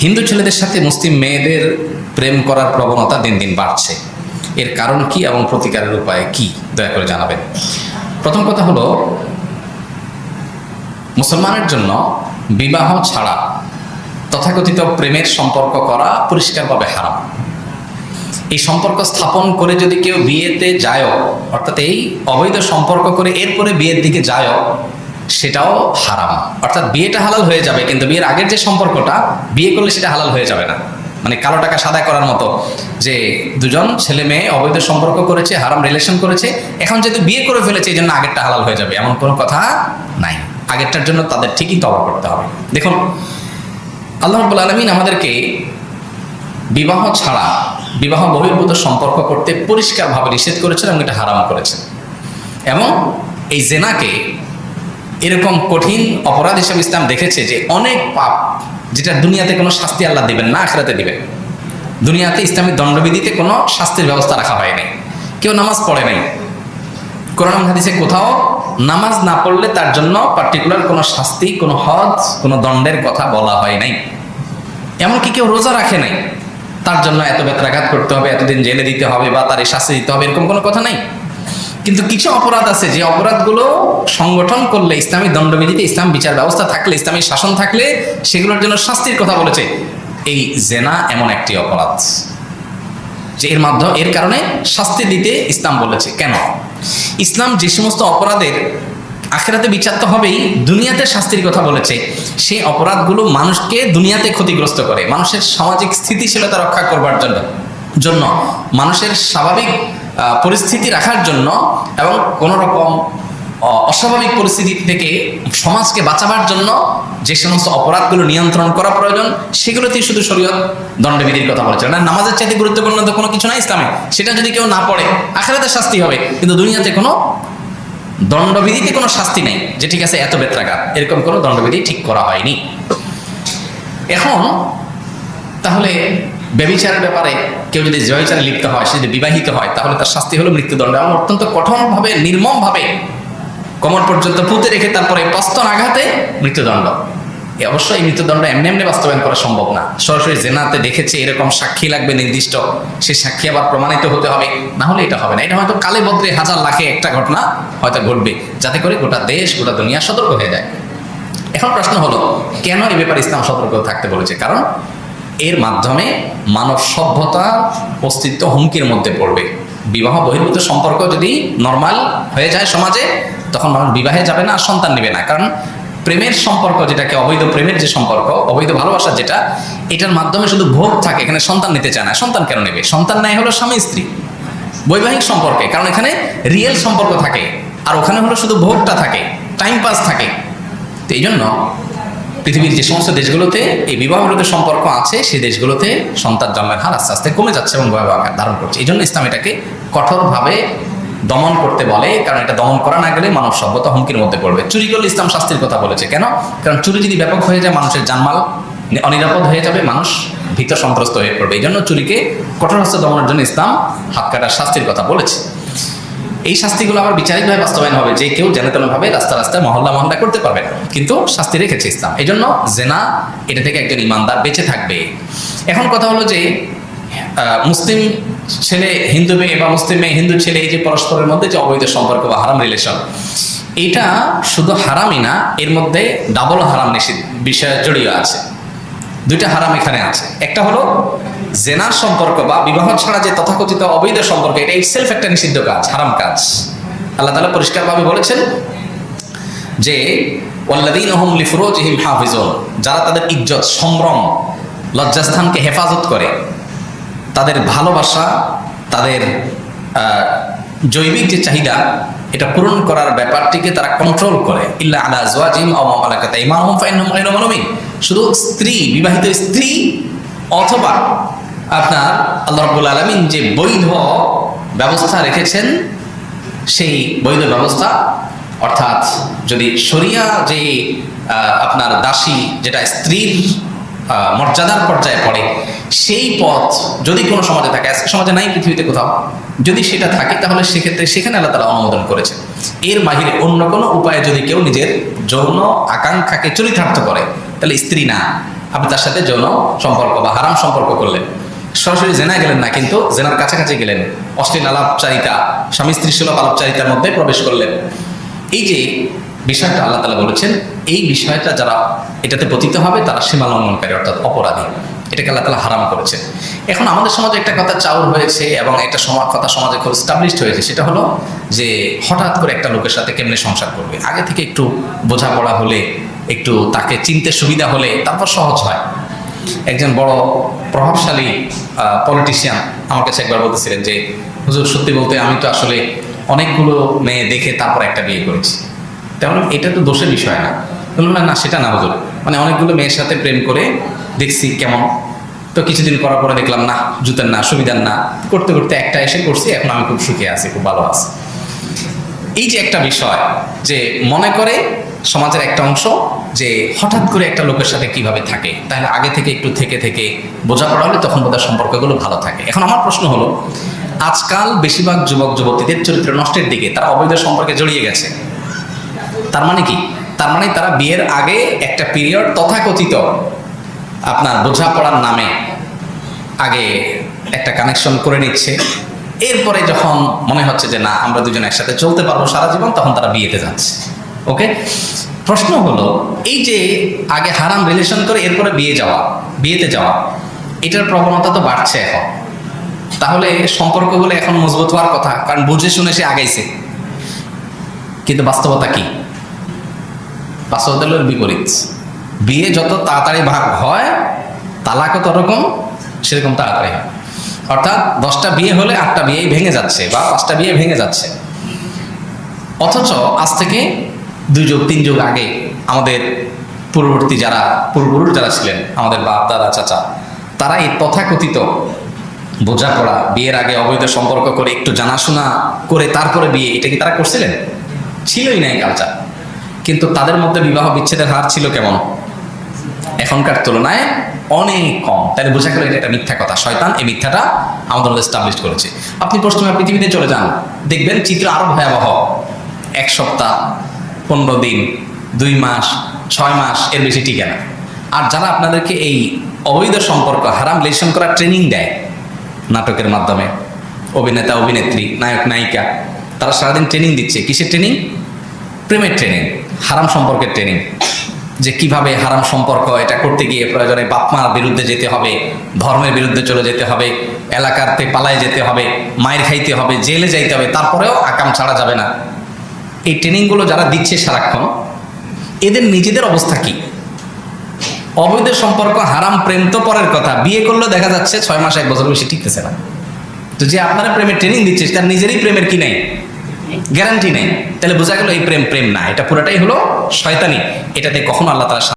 হিন্দু ছেলেদের সাথে মুসলিম মেয়েদের প্রেম করার প্রবণতা দিন দিন বাড়ছে। এর কারণ কি এবং প্রতিকারের উপায় কি, দয়া করে জানাবেন। প্রথম কথা হলো, মুসলমানের জন্য বিবাহ ছাড়া তথাকথিত প্রেমের সম্পর্ক করা পরিষ্কারভাবে হারাম। এই সম্পর্ক স্থাপন করে যদি কেউ বিয়েতে যায়, অর্থাৎ এই অবৈধ সম্পর্ক করে এরপরে বিয়ের দিকে যায়, সেটাও হারাম। অর্থাৎ বিয়েটা হালাল হয়ে যাবে, কিন্তু বিয়ের আগের যে সম্পর্কটা, বিয়ে করলে সেটা হালাল হয়ে যাবে না। মানে কালো টাকা সাদা করার মতো, যে দুজন ছেলে মেয়ে অবৈধ সম্পর্ক করেছে, হারাম রিলেশন করেছে, এখন যেহেতু বিয়ে করে ফেলেছে এই জন্য আগেরটা হালাল হয়ে যাবে, এমন কোনো কথা নাই। আগেরটার জন্য তাদের ঠিকই তওবা করতে হবে। দেখুন, আল্লাহ রাব্বুল আলামিন আমাদেরকে বিবাহ ছাড়া বিবাহ বহির্ভূত সম্পর্ক করতে পরিষ্কারভাবে নিষেধ করেছেন এবং এটা হারাম করেছেন। এবং এই জেনাকে এরকম কঠিন অপরাধ হিসেবে ইসলাম দেখেছে যে অনেক পাপ, যেটা দুনিয়াতে কোনো শাস্তি আল্লাহ দিবেন না, আখিরাতে দিবেন। দুনিয়াতে ইসলামী দণ্ডবিধিতে কোনো শাস্তির ব্যবস্থা রাখা হয় নাই। কেউ নামাজ পড়ে নাই, কোরআন হাদিসে কোথাও নামাজ না পড়লে তার জন্য পার্টিকুলার কোনো শাস্তি, কোনো হদ, কোনো দণ্ডের কথা বলা হয় নাই। এমনকি কেউ রোজা রাখে নাই, তার জন্য এত বেত্রাঘাত করতে হবে, এতদিন জেলে দিতে হবে বা তার এই শাস্তি দিতে হবে, এরকম কোনো কথা নাই। কিন্তু কিছু অপরাধ আছে যে অপরাধগুলো সংগঠন করলে, ইসলামী দণ্ডবিধিতে ইসলাম বিচার ব্যবস্থা থাকলে, ইসলামী শাসন থাকলে সেগুলোর জন্য শাস্তির কথা বলেছে। এই জেনা এমন একটি অপরাধ যে এর কারণে শাস্তি দিতে ইসলাম বলেছে। কেন? ইসলাম যে সমস্ত অপরাধের আখিরাতে বিচার তো হবেই, দুনিয়াতে শাস্তির কথা বলেছে, সেই অপরাধগুলো মানুষকে দুনিয়াতে ক্ষতিগ্রস্ত করে, মানুষের সামাজিক স্থিতিশীলতা রক্ষা করবার জন্য মানুষের স্বাভাবিক পরিস্থিতি রাখার জন্য এবং কোনো রকম অস্বাভাবিক পরিস্থিতি থেকে সমাজকে বাঁচাবার জন্য যে সমস্ত অপরাধগুলো নিয়ন্ত্রণ করা প্রয়োজন, সেগুলোতেই শুধু শরীয়ত দণ্ডবিধির কথা বলেছে। না, নামাজের চাইতে গুরুত্বপূর্ণ তো কোনো কিছু নাই ইসলামে। সেটা যদি কেউ না পড়ে আখিরাতে শাস্তি হবে, কিন্তু দুনিয়াতে কোনো দণ্ডবিধিতে কোনো শাস্তি নেই যে ঠিক আছে এত বেত্রাঘাত, এরকম কোনো দণ্ডবিধি ঠিক করা হয়নি। এখন তাহলে ব্যভিচারের ব্যাপারে কেউ যদি ব্যভিচারে লিপ্ত হয়, সে যদি বিবাহিত হয়, তাহলে তার শাস্তি হলো মৃত্যুদণ্ড, এবং অত্যন্ত কঠোরভাবে, নির্মমভাবে কোমর পর্যন্ত পুঁতে রেখে তারপরে প্রস্তর আঘাতে মৃত্যুদণ্ড। অবশ্যই এই মৃত্যুদণ্ড এমনি এমনি বাস্তবায়ন করা সম্ভব না। সরাসরি জেনাতে দেখেছে এরকম সাক্ষী লাগবে নির্দিষ্ট, সে সাক্ষী আবার প্রমাণিত হতে হবে, না হলে এটা হবে না। এটা হয়তো কালে বদ্রে হাজার লাখে একটা ঘটনা হয়তো ঘটবে, যাতে করে গোটা দেশ, গোটা দুনিয়া সতর্ক হয়ে যায়। এখন প্রশ্ন হলো, কেন এই ব্যাপারে ইসলাম সতর্ক থাকতে বলেছে? কারণ এর মাধ্যমে মানব সভ্যতার অস্তিত্ব হুমকির মধ্যে পড়বে। বিবাহ বহির্ভূত সম্পর্ক যদি নর্মাল হয়ে যায় সমাজে, তখন মানুষ বিবাহে যাবে না, সন্তান নেবে না। কারণ প্রেমের সম্পর্ক, যেটাকে অবৈধ প্রেমের যে সম্পর্ক, অবৈধ ভালোবাসা যেটা, এটার মাধ্যমে শুধু ভোগ থাকে, এখানে সন্তান নিতে চায় না। সন্তান কেন নেবে? সন্তান নেয় হলো স্বামী স্ত্রী বৈবাহিক সম্পর্কে, কারণ এখানে রিয়েল সম্পর্ক থাকে, আর ওখানে হলো শুধু ভোগটা থাকে, টাইম পাস থাকে। তো এই জন্য পৃথিবীর যে সমস্ত দেশগুলোতে এই বিবাহবিরোধ সম্পর্ক আছে, সেই দেশগুলোতে সন্তান জন্মের হার আস্তে আস্তে কমে যাচ্ছে এবং ভয়াবহ আকার ধারণ করছে। এই জন্য ইসলাম এটাকে কঠোরভাবে দমন করতে বলে, কারণ এটা দমন করা না গেলে মানব সভ্যতা হুমকির মধ্যে পড়বে। চুরি করলে ইসলাম শাস্তির কথা বলেছে। কেন? কারণ চুরি যদি ব্যাপক হয়ে যায়, মানুষের জানমাল অনিরাপদ হয়ে যাবে, মানুষ ভীত সন্ত্রস্ত হয়ে পড়বে। এই জন্য চুরিকে কঠোর হস্তে দমনের জন্য ইসলাম হাত কাটার শাস্তির কথা বলেছে। এই শাস্তিগুলো আবার বিচারিকভাবে বাস্তবায়ন হবে, যে কেউ যেন তেনভাবে রাস্তায় মহল্লা করতে পারবে না, কিন্তু শাস্তি রেখেছে ইসলাম। এই জন্য জেনা, এটা থেকে একজন ইমানদার বেঁচে থাকবে। এখন কথা হলো যে মুসলিম ছেলে হিন্দু মেয়ে বা মুসলিম মেয়ে হিন্দু ছেলে, এই যে পরস্পরের মধ্যে যে অবৈধ সম্পর্ক বা হারাম রিলেশন, এটা শুধু হারামই না, এর মধ্যে ডাবল হারাম নিষিদ্ধ বিষয় জড়িয়ে আছে। দুইটা হারাম এখানে আছে। একটা হলো জেনার সম্পর্ক বা বিবাহ ছাড়া যে তথাকথিত অবৈধ সম্পর্ক, এটা ইটসেলফ একটা নিষিদ্ধ কাজ, হারাম কাজ। আল্লাহ তাআলা পরিষ্কারভাবে বলেছেন যে ওয়াল্লাযীনা হুম লিফুরুজিহিম হাফিজুন, যারা তাদের ইজ্জত, সম্ভ্রম, লজ্জাস্থানকে হেফাজত করে, তাদের ভালোবাসা, তাদের জৈবিক যে চাহিদা, এটা পূরণ করার ব্যাপারটিকে তারা কন্ট্রোল করে। ইল্লা আলা আজওয়াজিহিম আও মা মালাকাত আইমানুহুম ফাইন্নাহুম গায়রু মালুমিন। শুধু স্ত্রী, বিবাহিত স্ত্রী, অথবা আপনার আল্লাহ রাব্বুল আলামিন যে বৈধ ব্যবস্থা রেখেছেন, সেই বৈধ ব্যবস্থা, অর্থাৎ যদি শরিয়া যে আপনার দাসী, যেটা স্ত্রীর মর্যাদার পর্যায়ে পড়ে, সেই পথ যদি কোনো সমাজে থাকে, আজকে সমাজে নাই পৃথিবীতে কোথাও, যদি সেটা থাকে, তাহলে সেক্ষেত্রে সেখানে আল্লাহ তাআলা অনুমোদন করেছে। এর বাহিরে অন্য কোনো উপায়ে যদি কেউ নিজের যৌন আকাঙ্ক্ষাকে চরিতার্থ করে, তাহলে স্ত্রী না, আপনি তার সাথে যৌন সম্পর্ক বা হারাম সম্পর্ক করলেন, সরাসরি জেনা গেলেন না, কিন্তু জেনার কাছাকাছি গেলেন, অশ্লীল আলাপচারিতা, স্বামী স্ত্রী সুলভ আলাপচারিতার মধ্যে প্রবেশ করলেন। এই যে বিষয়টা আল্লাহ তাআলা বলেছেন, এই বিষয়টা যারা এটাতে পতিত হবে তারা সীমা লঙ্ঘনকারী অর্থাৎ অপরাধী, এটাকে আল্লাহ তাআলা হারাম করেছেন। এখন আমাদের সমাজে একটা কথা চাউর হয়েছে এবং একটা কথা সমাজে খুব স্টাবলিশড হয়েছে, সেটা হলো যে হঠাৎ করে একটা লোকের সাথে কেমনে সংসার করবে, আগে থেকে একটু বোঝাপড়া হলে, একটু তাকে চিনতে সুবিধা হলে তারপর সহজ হয়। একজন বড় প্রভাবশালী পলিটিশিয়ান আমার কাছে একবার বলতেছিলেন যে, হুজুর সত্যি বলতে আমি তো আসলে অনেকগুলো মেয়ে দেখে তারপর একটা বিয়ে করেছি। তেমন এটা তো দোষের বিষয় না। বললাম না, সেটা না হুজুর, মানে অনেকগুলো মেয়ের সাথে প্রেম করে দেখছি কেমন, তো কিছুদিন করার পরে দেখলাম না, জুতের না, সুবিধার না, করতে করতে একটা এসে করছি, এখন আমি খুব সুখে আছি, খুব ভালো আছি। এই যে একটা বিষয় যে মনে করে সমাজের একটা অংশ যে হঠাৎ করে একটা লোকের সাথে কিভাবে থাকে, তাহলে আগে থেকে একটু থেকে বোঝাপড়া হলে তখন বোধহয় সম্পর্কগুলো ভালো থাকে। এখন আমার প্রশ্ন হলো, আজকাল বেশিরভাগ যুবক যুবতীদের চরিত্র নষ্টের দিকে, তারা অবৈধ সম্পর্কে জড়িয়ে গেছে। তার মানে কি? তার মানে তারা বিয়ের আগে একটা পিরিয়ড তথাকথিত আপনার বোঝাপড়ার নামে আগে একটা কানেকশন করে নিচ্ছে, এরপরে যখন মনে হচ্ছে যে না আমরা দুজন একসাথে চলতে পারবো সারা জীবন, তখন তারা বিয়েতে যাচ্ছে। ওকে, প্রশ্ন হলো এই যে আগে হারাম রিলেশন করে এরপরে বিয়েতে যাওয়া, এটার প্রবণতা তো বাড়ছে এখন। তাহলে সম্পর্কগুলো এখন মজবুত হওয়ার কথা, কারণ বুঝে শুনে সে আগাইছে। কিন্তু বাস্তবতা কি? বাস্তবতা হলো বিপরীত। বিয়ে যত তাড়াতাড়ি ভাগ হয়, তালাকও ততরকম সেরকম তাড়াতাড়ি হয়। অর্থাৎ 10টা বিয়ে হলে 8টা বিয়েই ভেঙে যাচ্ছে বা 5টা বিয়ে ভেঙে যাচ্ছে। অথচ আজ থেকে 2 যুগ 3 যুগ আগে আমাদের পূর্ববর্তী যারা পূর্বপুরুষ যারা ছিলেন, আমাদের বাপ দাদা চাচা, তারা এই তথাকথিত বোঝাপড়া, বিয়ের আগে অবৈধ সম্পর্ক করে একটু জানাশোনা করে তারপরে বিয়ে, এটা কি তারা করছিলেন? ছিলই না এই কালচার। কিন্তু তাদের মধ্যে বিবাহ বিচ্ছেদের হার ছিল কেমন? এখনকার তুলনায় অনেক কম। তাহলে বোঝা গেল এটা একটা মিথ্যা কথা। শয়তান এই মিথ্যাটা আমাদের মধ্যে এস্টাবলিশ করেছে। আপনি পশ্চিমা পৃথিবীতে চলে যান, দেখবেন চিত্র আরো ভয়াবহ। 1 সপ্তাহ, 15 দিন, 2 মাস, 6 মাস, এর বেশি টিকে না। আর যারা আপনাদেরকে এই অবৈধ সম্পর্ক, হারাম রিলেশন করার ট্রেনিং দেয় নাটকের মাধ্যমে, অভিনেতা অভিনেত্রী, নায়ক নায়িকা, তারা সারাদিন ট্রেনিং দিচ্ছে। কিসের ট্রেনিং? প্রেমের ট্রেনিং, হারাম সম্পর্কের ট্রেনিং। যে কিভাবে হারাম সম্পর্ক এটা করতে গিয়ে প্রয়োজনে বাপ মার বিরুদ্ধে যেতে হবে, ধর্মের বিরুদ্ধে চলে যেতে হবে, এলাকাতে পালায় যেতে হবে, মায়ের খাইতে হবে, জেলে যাইতে হবে, তারপরেও আকাম ছাড়া যাবে না। এই ট্রেনিংগুলো যারা দিচ্ছে সারাক্ষণ, এদের নিজেদের অবস্থা কি? অবৈধ সম্পর্ক, হারাম প্রেম তো পরের কথা, বিয়ে করলেও দেখা যাচ্ছে 6 মাস 1 বছর বেশি টিকতেছে না। তো যে আপনারা প্রেমের ট্রেনিং দিচ্ছে, তার নিজেরই প্রেমের কি নেই, গ্যারান্টি নেই। তাহলে বোঝা গেল এই প্রেম না, এটা পুরোটাই হলো শয়তানি। এটাতে কখনো আল্লাহ তাআলা